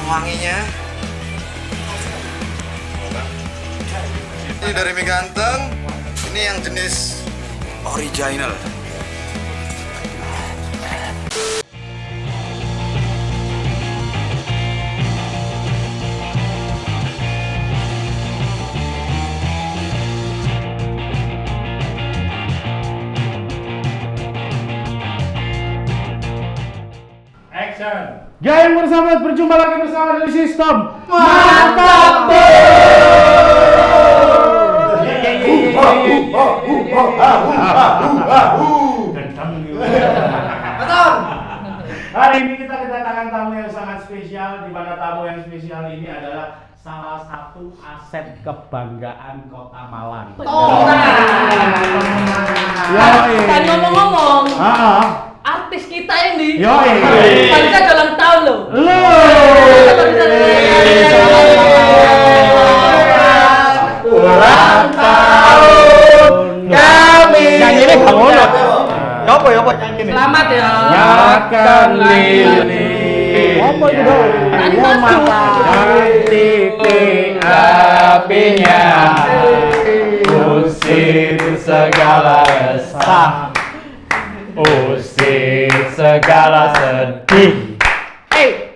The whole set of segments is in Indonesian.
Wanginya. Ini dari mie ganteng. Ini yang jenis original. Gang bersama berjumpa lagi bersama dari sistem Mantap Hari ini kita kedatangan tamu yang sangat spesial, di mana tamu yang spesial ini adalah salah satu aset kebanggaan Kota Malang. Kan ngomong-ngomong, artis kita ini bisa jalan tahun loh. Ulang tahun kami. Yang ini gak ngono. Apa ya Pak nyanyi? Selamat ya. Nyalakan lilin. Apa itu dong? Tani maju. Titik apinya, usir segala resah, usir segala sedih,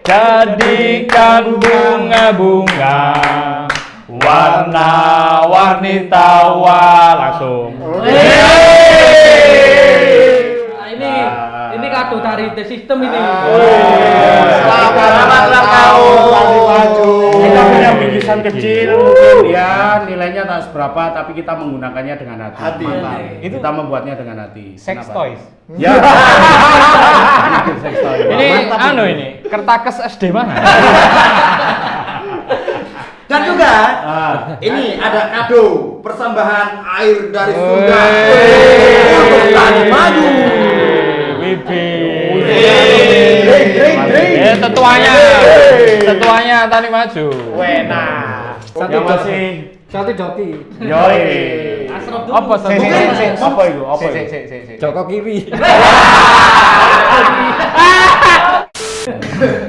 jadikan bunga-bunga warna-warni tawa langsung. Nah, ini kado dari The System ini. Selamat ulang tahun Tani Maju. Kita punya bingkisan kecil, mungkin ya nilainya tak seberapa, tapi kita menggunakannya dengan hati. Mantap. Itu Kita membuatnya dengan hati. sex Kenapa? toys. Ya. Sex toy. Ini Mantap anu ini Kertakes SD mana? Dan juga Ah. ini ada kado persembahan air dari surga untuk Tani Maju. Wibi. Drink. Tetuanya Tani Maju. Wena. Yang masih Satu joki. yoi. Asrop dulu. Apa Apa itu? Apa itu? Joko kiri.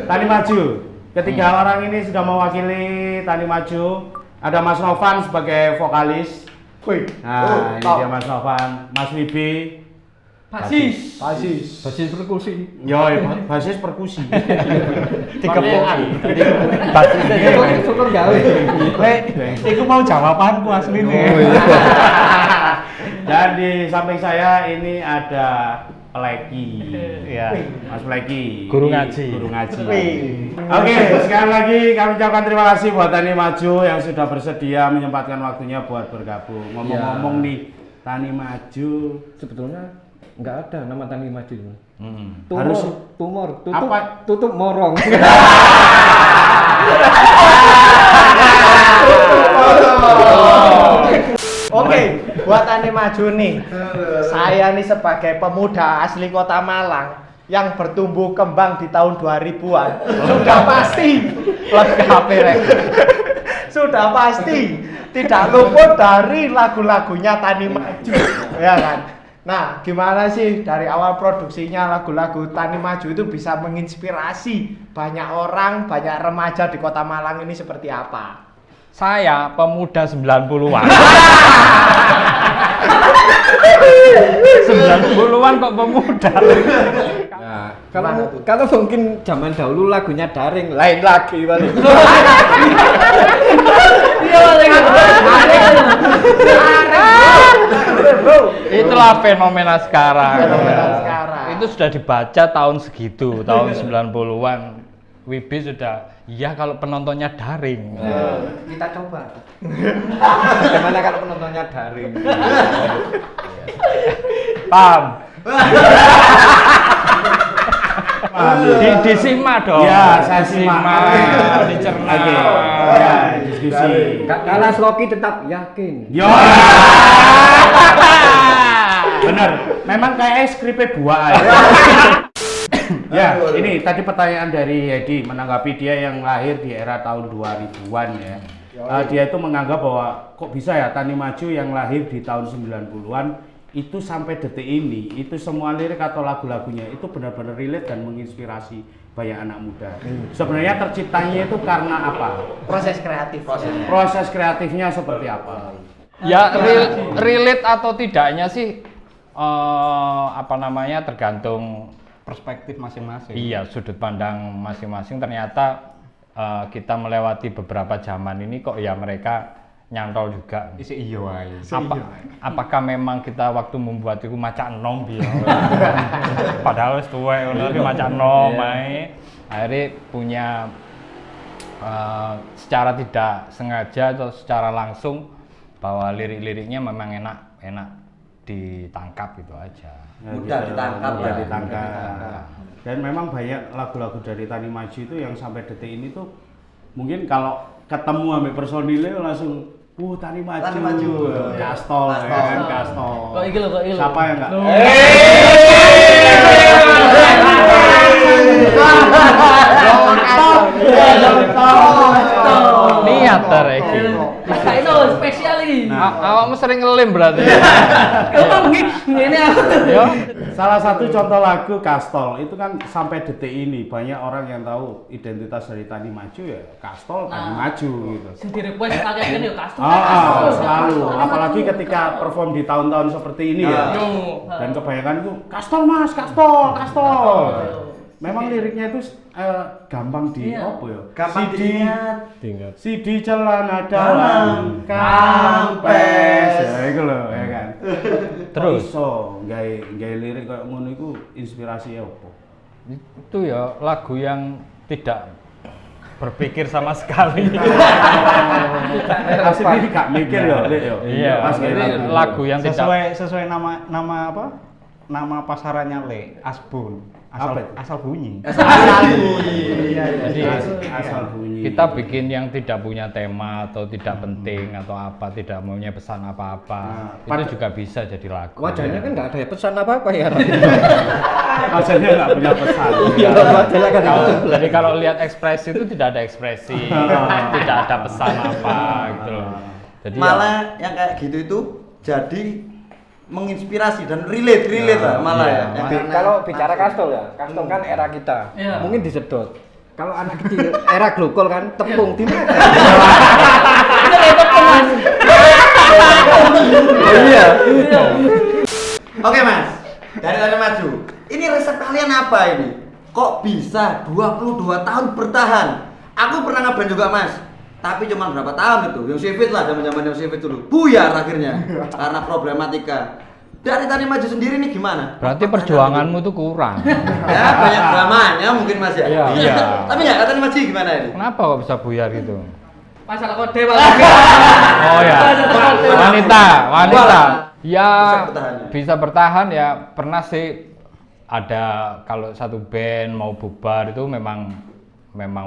Tani Maju. Ketiga orang ini sudah mewakili Tani Maju. Ada Mas Novan sebagai vokalis. Nah, ini dia Mas Novan. Mas Wibi, Basis. Basis perkusi. yoi, basis perkusi. Tiga Kontekan. Syukur gawe. Iku mau jawabanku aslinya. Dan di samping saya ini ada Pleki. Iya. Mas Pleki. Guru Ini ngaji. Guru ngaji. Oke, sekali lagi kami ucapkan terima kasih buat Tani Maju yang sudah bersedia menyempatkan waktunya buat bergabung. Ngomong-ngomong nih, Tani Maju Sebetulnya nggak ada nama Tani Maju. Harus Tumor, apa? tutup morong. Oke, buat Tani Maju nih. Saya nih sebagai pemuda asli Kota Malang yang bertumbuh kembang di tahun 2000-an sudah pasti lengkap ya. Sudah pasti tidak luput dari lagu-lagunya Tani Maju, ya kan? Nah, gimana sih dari awal produksinya lagu-lagu Tani Maju itu bisa menginspirasi banyak orang, banyak remaja di Kota Malang ini seperti apa? Saya pemuda 90-an. 90-an kok pemuda. Nah, kalau mungkin zaman dahulu lagunya daring, lain lagi balik. Itulah fenomena sekarang. Fenomena sekarang. Itu sudah dibaca tahun segitu, tahun 90-an. Wibi sudah, iya kalau penontonnya daring. Kita coba. Gimana kalau penontonnya daring? Paham? Disimak dong. Ya, saya simak. Dicerna. Oke. Ya, diskusi. Karena Sloki tetap yakin. Yo. Bener. Memang kayak skripnya buah. Ya, ini tadi pertanyaan dari Hedi menanggapi dia yang lahir di era tahun 2000-an ya. Dia itu menganggap bahwa kok bisa ya Tani Maju yang lahir di tahun 90-an itu sampai detik ini itu semua lirik atau lagu-lagunya itu benar-benar relate dan menginspirasi banyak anak muda. Sebenarnya terciptanya itu karena apa? Proses kreatif. Proses kreatifnya seperti apa? Ya relate atau tidaknya sih apa namanya tergantung Perspektif masing-masing. iya sudut pandang masing-masing. Ternyata kita melewati beberapa zaman ini kok ya mereka nyantol juga. Isi iya wae. Apakah memang kita waktu membuat itu maca enom ya? Padahal wis tuwek ngono tapi maca enom ae. Akhirnya punya secara tidak sengaja atau secara langsung bahwa lirik-liriknya memang enak ditangkap gitu aja. Mudah ditangkap Mudah ya. ditangkap. Dan memang banyak lagu-lagu dari Tani Maju itu yang sampai detik ini tuh mungkin kalau ketemu sama personilnya langsung Tani Maju. Tani Maju. Kastol, ya kan, Kastol. Kok iki lho, kok iki lho. Siapa yang enggak? Niat iki. Nah, itu spesial iki. Awakmu sering ngelim berarti. Kemang ngene aku. Yo. Salah satu contoh lagu Kastol itu kan sampai detik ini banyak orang yang tahu identitas dari Tani Maju ya Kastol Tani Maju gitu. Sing di-request kakek kan yo Kastol. Selalu. Apalagi ketika perform di tahun-tahun seperti ini ya. Dan kebanyakan itu Kastol Mas, Kastol, Kastol. Memang liriknya itu gampang di apa ya? Gampang diingat. Sidi celana dalam kampes. Ya iku lho, ya kan. Terus So, gawe lirik kayak ngono iku inspirasinya apa? itu ya lagu yang tidak berpikir sama sekali. Asli gak mikir ya, Lek yo. Iya, Pas ini lagu yang tidak sesuai nama apa? Nama pasarannya Asbun. Apa itu? Asal bunyi. jadi asal bunyi. kita bikin yang tidak punya tema atau tidak penting atau apa, tidak maunya pesan apa-apa. Itu juga bisa jadi lagu. Wajahnya kan nggak ada pesan apa-apa ya. Wajahnya nggak punya pesan. Iya, wajahnya kan Jadi kalau lihat ekspresi itu tidak ada ekspresi, tidak ada pesan apa gitu loh. Jadi Malah yang kayak gitu itu jadi menginspirasi dan relate lah malah iya. ya. Kalau bicara Kastol ya, Kastol kan era kita. Iya. Mungkin disedot. Kalau anak kecil era glokol kan tepung di mana? Oh iya. Oke Mas, dari Tani Maju. Ini resep kalian apa ini? Kok bisa 22 tahun bertahan? Aku pernah ngeband juga Mas. Tapi cuma berapa tahun itu? Yang Sivit lah, zaman-zaman yang Sivit dulu. Buyar akhirnya karena problematika. Dari Tani Maju sendiri nih gimana? berarti perjuanganmu tuh kurang. Ya banyak dramanya mungkin Mas ya. Iya. Tapi ya Tani Maju gimana ini? Kenapa kok bisa buyar gitu? Masalah kode Pak. Oh ya, wanita. Ya bertahan ya? bisa bertahan ya. Pernah sih ada kalau satu band mau bubar itu memang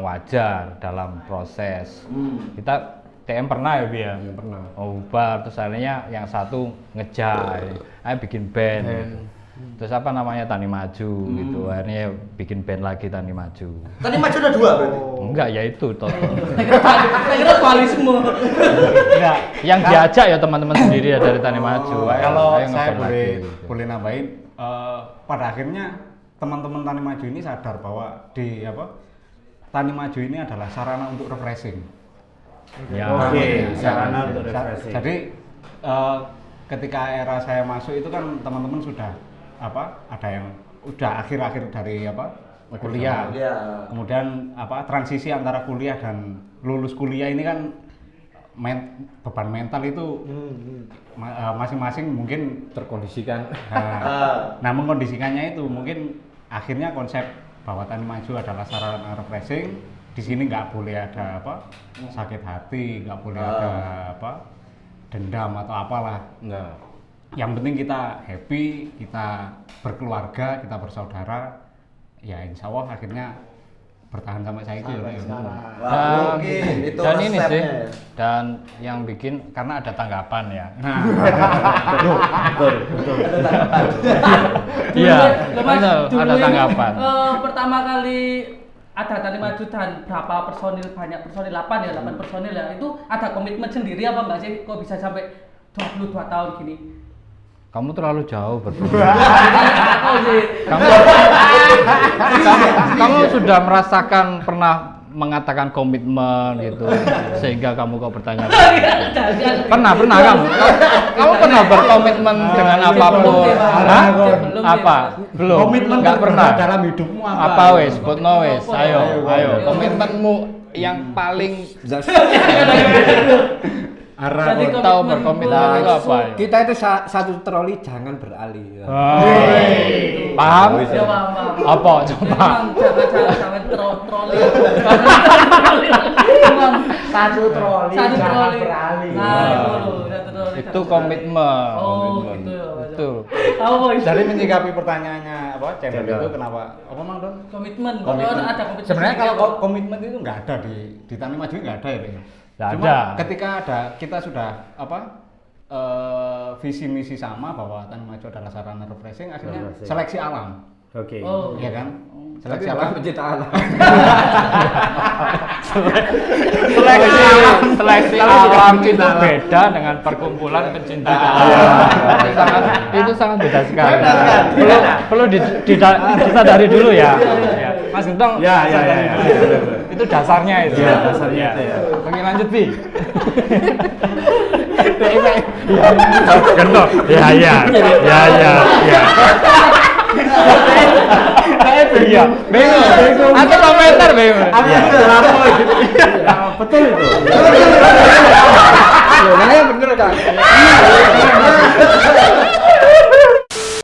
wajar dalam proses. Kita TM pernah ya Bi ya? Pernah. Mau bubar terus akhirnya yang satu ngejar, ayo bikin band. Terus apa namanya Tani Maju gitu. Akhirnya bikin band lagi Tani Maju. Tani Maju ada 2 berarti. Enggak ya itu total. Saya kira kuali semua. Enggak. Yang diajak ya teman-teman sendiri ya dari Tani Maju. Ayo, Kalau ayo saya ngeband boleh lagi, gitu. boleh nambahin, pada akhirnya teman-teman Tani Maju ini sadar bahwa Tani Maju ini adalah sarana untuk refreshing. Ya. Oke, sarana untuk refreshing. Jadi ketika era saya masuk itu kan teman-teman sudah ada yang udah akhir-akhir dari kuliah. Iya. Kemudian transisi antara kuliah dan lulus kuliah ini kan beban mental itu masing-masing mungkin terkondisikan. Nah, mengkondisikannya itu mungkin akhirnya konsep bahwa Tani Maju adalah sarana refreshing. Di sini nggak boleh ada sakit hati, nggak boleh ada dendam atau apalah. Nah, Yang penting kita happy, kita berkeluarga, kita bersaudara. Ya insya Allah akhirnya bertahan sampai saya itu. Wah, mungkin itu Dan ini sih, resepnya. dan yang bikin karena ada tanggapan ya. Betul. Iya, Loh, Mas, betul, dulu ada ini, tanggapan. pertama kali ada Tani Maju dan berapa personil, banyak personil, 8 ya, 8 personil ya. Itu ada komitmen sendiri apa enggak sih kok bisa sampai 22 tahun gini? Kamu terlalu jauh berarti. Aku sih. Kamu sudah merasakan pernah mengatakan komitmen gitu sehingga kamu kok bertanya pernah kamu pernah berkomitmen dengan apapun? Hah? Apa belum Komitmen nggak pernah dalam hidupmu apa wes sebutno wes ayo komitmenmu yang paling arah Jadi tahu komitmen berkomitmen gua- itu apa ya? Kita itu satu troli jangan beralih. Ya. Paham Ya paham. apa coba Jangan sampai troli. Satu troli, Satu jangan troli. beralih. Nah, itu satu troli. itu komitmen Oh, gitu ya. itu Tahu boy. Jadi menyikapi pertanyaannya apa Cendol itu kenapa apa Mang Don? Komitmen. Komitmen. Kalau ada komitmen. Sebenarnya kalau komitmen itu nggak ada di Tani Maju nggak ada ya, Pak? Nggak Cuma ada. ketika kita sudah visi misi sama bahwa Tani Maju adalah sarana refreshing, akhirnya seleksi alam, Oke. Oh. ya kan? Tapi Seleksi alam. pencipta alam. seleksi alam itu beda dengan perkumpulan pencinta alam. Itu sangat beda sekali. Perlu disadari dulu ya. Mas Gentong. Ya. Itu dasarnya itu. Ya, dasarnya itu ya. Oke, lanjut Bi. Gentong. Ya. Iya, bingung. Atau komentar bingung. Betul itu. Nah, bener kan?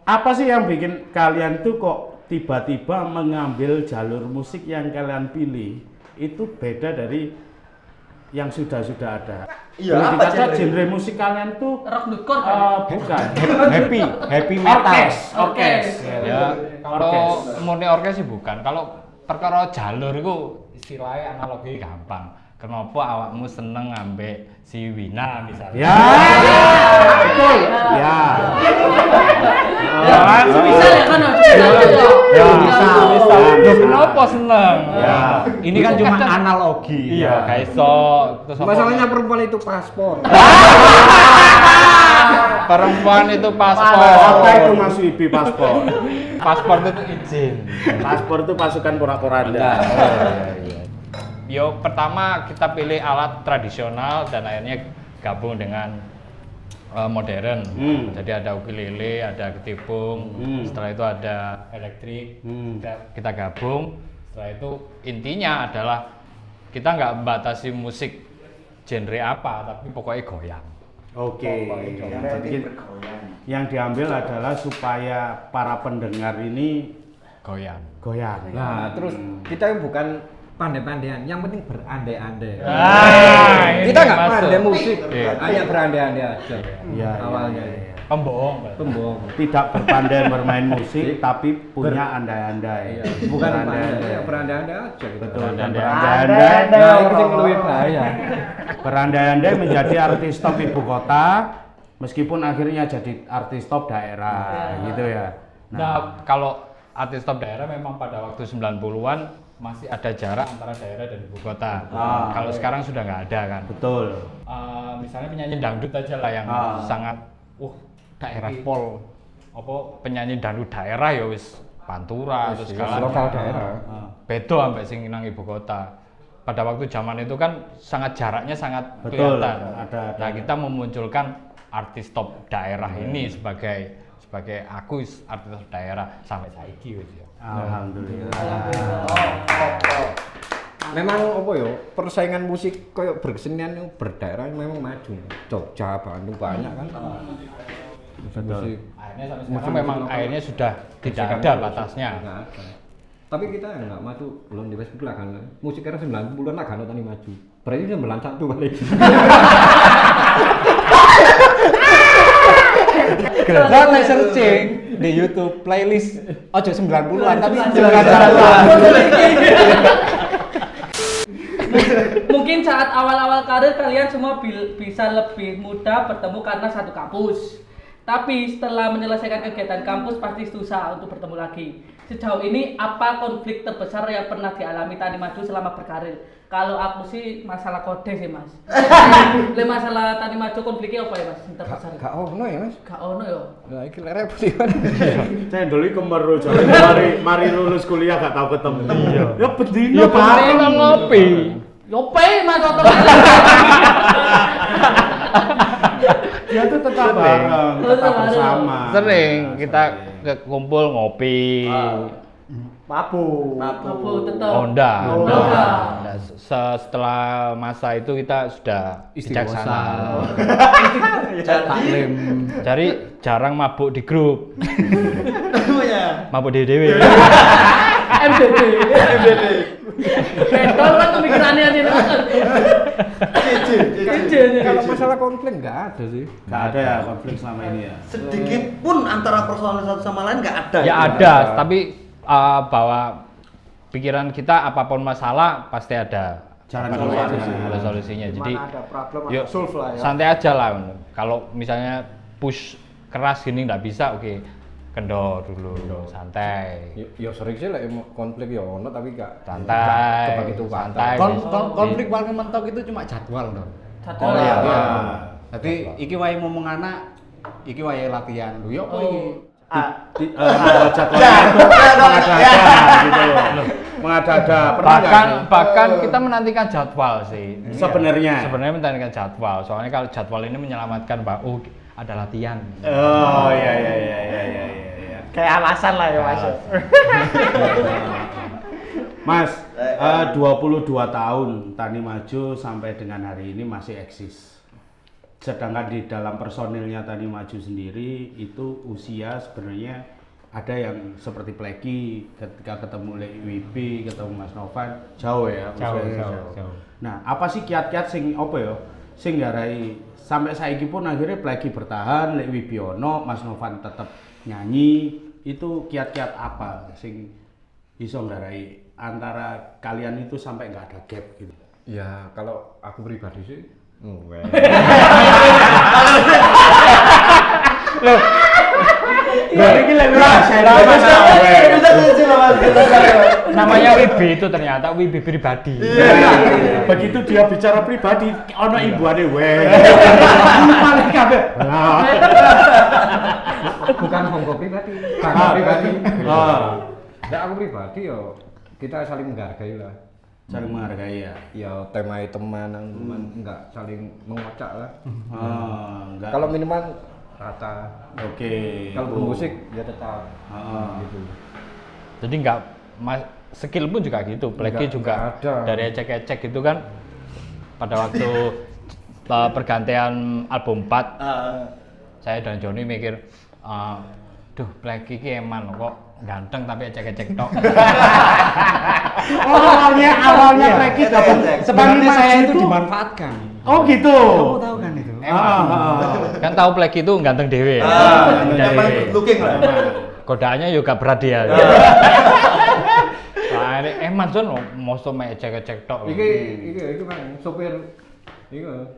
Apa sih yang bikin kalian tuh kok tiba-tiba mengambil jalur musik yang kalian pilih itu beda dari yang sudah ada? Iya, Boleh apa dikata genre? genre musik kalian tuh Rock Nukor kan? bukan happy metal. orkes. Ya, kalau murni orkes sih bukan. Kalau perkara jalur itu istilahnya analogi gampang. Kenapa awakmu seneng ambek si Wina misalnya? Ya, betul. Ya. Ya, bisa ya kan? Bisa. Loh, kenapa seneng? Ya. Ini kan cuma analogi. Iya, guys. So, terus apa? Masalahnya perempuan itu paspor. Perempuan itu Apa paspor. itu Mas Wibi paspor? Paspor itu izin. Paspor itu pasukan porak-poranda. Yo, pertama kita pilih alat tradisional dan akhirnya gabung dengan modern. Jadi ada ukulele, ada ketipung, setelah itu ada elektrik. Kita gabung. Setelah itu intinya adalah kita nggak membatasi musik genre apa, tapi pokoknya goyang. Oke. Jadi yang diambil adalah supaya para pendengar ini Goyang. goyang. Nah, terus kita bukan pandai-pandaian, yang penting berandai-andai. Ini Kita nggak masuk. pandai musik, Iya. hanya berandai-andai aja. Iya, Awalnya. Pembohong. Pembohong. Tidak berpandai bermain musik, tapi punya andai-andai. Bukan Berandai-andai. pandai, berandai-andai aja. Gitu. Betul. Dan Berandai-andai. berandai-andai, Nah, itu yang lebih bahaya. berandai-andai menjadi artis top ibu kota, meskipun akhirnya jadi artis top daerah, gitu ya. Nah, kalau artis top daerah memang pada waktu 90-an masih ada jarak antara daerah dan ibu kota. Kalau sekarang sudah nggak ada kan. Betul. Misalnya penyanyi dangdut aja lah yang sangat daerah pol. Apa penyanyi dangdut daerah ya wis Pantura terus segala lokal daerah. Bedo ambek sing nang ibu kota. Pada waktu zaman itu kan sangat jaraknya sangat Betul, kelihatan. ada. Nah, kita memunculkan artis top daerah ini sebagai aku artis top daerah sampai saiki wis ya. Alhamdulillah. Memang apa ya, persaingan musik koyo berkesenian yang berdaerah memang maju. Jogja, Bandung banyak kan. Musik. Akhirnya sampai sekarang memang akhirnya sudah tidak ada batasnya. Nggak ada. Tapi kita nggak maju belum di Facebook lah kan. Musik era 90-an lah kan tani maju. Berarti udah melancat tuh balik. Gua lagi searching di YouTube playlist ojo 90-an tapi Mungkin saat awal-awal karir kalian semua bisa lebih mudah bertemu karena satu kampus. Tapi setelah menyelesaikan kegiatan kampus pasti susah untuk bertemu lagi. sejauh ini apa konflik terbesar yang pernah dialami Tani Maju selama berkarir? Kalau aku sih masalah kode sih Mas. Le masalah Tani Maju konfliknya apa ya Mas? Yang terbesar. Gak ono ya Mas. Gak ono ya. Lah iki lek repot iki. Cendol iki kemeru jare mari lulus kuliah gak tau ketemu. Ya bendino bareng ngopi. Yo pe Mas Toto. Dia tuh tetap bareng, tetap bersama. Sering kita kumpul ngopi. Mabuk. Mabuk tetap. Oh enggak. Oh, enggak. Enggak. Setelah masa itu kita sudah bijaksana. Taklim. Jadi jarang mabuk di grup. Namanya. Mabuk dewe. MDD. Betul kan pemikirannya sih. Kalau masalah konflik nggak ada sih. Nggak ada ya konflik selama ini ya. Sedikit pun antara personil satu sama lain nggak ada. Ya ada, tapi bahwa pikiran kita apapun masalah pasti ada Jalan ada solusinya. Jadi Mana ada problem yuk, ada solve lah ya. santai aja lah. Kalau misalnya push keras gini nggak bisa, oke, kendor dulu, santai. Ya sering sih lah konflik ya ono tapi gak Santai, kebagi itu santai. Konflik paling mentok itu cuma jadwal dong. Jadwal. iya. Jadi iki wae ngomong anak, iki wae latihan. Lho yo apa iki? Ada jadwalnya itu mengada-ada gitu loh. Mengada-ada. Bahkan kita menantikan jadwal sih. Sebenarnya Menantikan jadwal. Soalnya kalau jadwal ini menyelamatkan Mbak, oh ada latihan. Oh iya. Kayak alasan lah ya Mas. Mas, 22 tahun Tani Maju sampai dengan hari ini masih eksis. Sedangkan di dalam personilnya Tani Maju sendiri itu usia sebenarnya ada yang seperti Pleki ketika ketemu Wibi, ketemu Mas Novan jauh ya, usianya Jauh. Nah, apa sih kiat-kiat sing apa ya? Sing ngarai sampai saiki pun akhirnya Pleki bertahan, Lek Wibi ono, Mas Novan tetap nyanyi. Itu kiat-kiat apa sing iso ngarai antara kalian itu sampai nggak ada gap gitu? Ya kalau aku pribadi sih Namanya Wibi itu ternyata Wibi pribadi. Begitu dia bicara pribadi, ono ibuane weh. bukan Hongko pribadi. Ya aku pribadi yo kita saling menghargai lah. Saling menghargai ya. Ya tema teman enggak saling mengocak lah. Enggak. Kalau minimal rata. Oke. Kalau bermusik ya tetap gitu. Jadi nggak skill pun juga gitu. Pleki juga nggak ada. dari ecek-ecek gitu kan. Pada waktu pergantian album 4, saya dan Joni mikir, duh Pleki ki eman kok ganteng tapi ecek-ecek tok. awalnya Pleki dapat Sebenarnya saya itu dimanfaatkan. Oh gitu. Kamu tahu kan itu? Kan tahu Pleki itu ganteng dewe. Yang paling good looking lah. Godaannya juga berat dia. Nah, ini eman son mau main ecek-ecek tok. Iki Bang, sopir iku.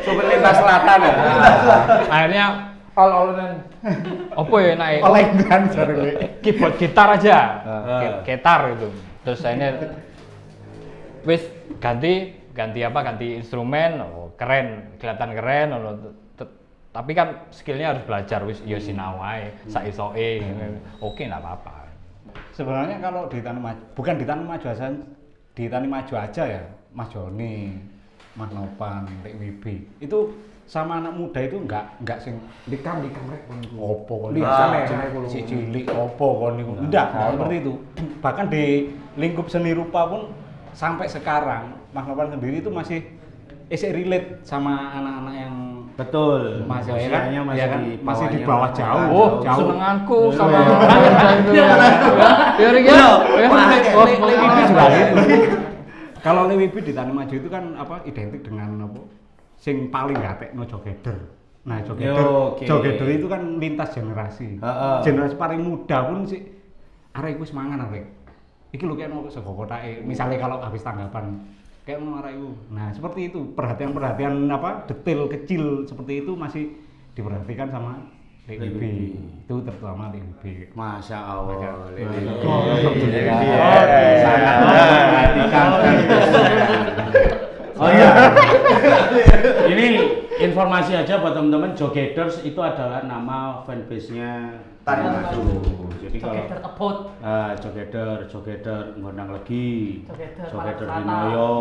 Sopir lintas selatan ya. Akhirnya All-all-an. apa ya naik Olengan jarene. keyboard gitar aja. Gitar gitu. Terus akhirnya wis ganti instrumen, keren, kelihatan keren. Tapi kan skillnya harus belajar wis yo sinau ae, sak isoke. Oke, enggak apa-apa. Sebenarnya kalau di Tani Maju, bukan di Tani Maju aja, di Tani Maju aja ya, Mas Joni, Mas Novan, Lek Wibi, itu sama anak muda itu enggak sing Dikam rek pun. opo kon si Cilik. cilik opo kon niku. Enggak seperti itu. Bahkan di lingkup seni rupa pun sampai sekarang Mas Novan sendiri itu masih relate sama anak-anak yang Betul. masih Usianya masih di bawah Mas. jauh. Oh, jauh. senenganku sama itu. Ya Rik ya. Wibi juga gitu. Kalau Wibi di Tani Maju itu kan apa identik dengan apa? Sing paling gatekno jogeder. Nah, jogeder itu kan lintas generasi. Generasi paling muda pun sih arek iku semangat arek. Iki lho kene sego kotake. Misalnya kalau habis tanggapan kayak ngono arek iku. Nah, seperti itu. Perhatian-perhatian apa detail kecil seperti itu masih diperhatikan sama LIB itu terutama LIB. Masya Allah. Sangat memperhatikan Oh iya. Ini informasi aja buat teman-teman, Jogeters itu adalah nama fanbase-nya Tani Maju. Jadi kalau Jogeter Kebot. Jogeter ngundang lagi. Jogeter Malang Dinoyo.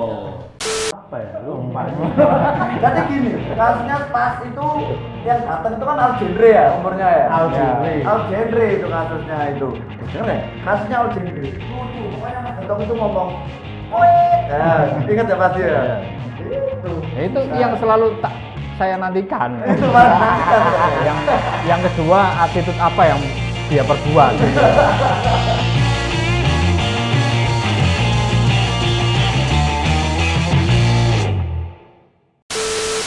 Apa ya? Lupa. Jadi gini, kasusnya pas itu yang datang itu kan Al Genre ya umurnya ya. Al Genre. Al Genre itu kasusnya itu. Bener ya? Kasusnya Al Genre. Lucu, pokoknya Mas Gentong itu ngomong, "Wih." Nah, ingat ya pasti ya. Itu. Ya, itu yang selalu saya nantikan. Itu Mas. yang kedua attitude apa yang dia perbuat.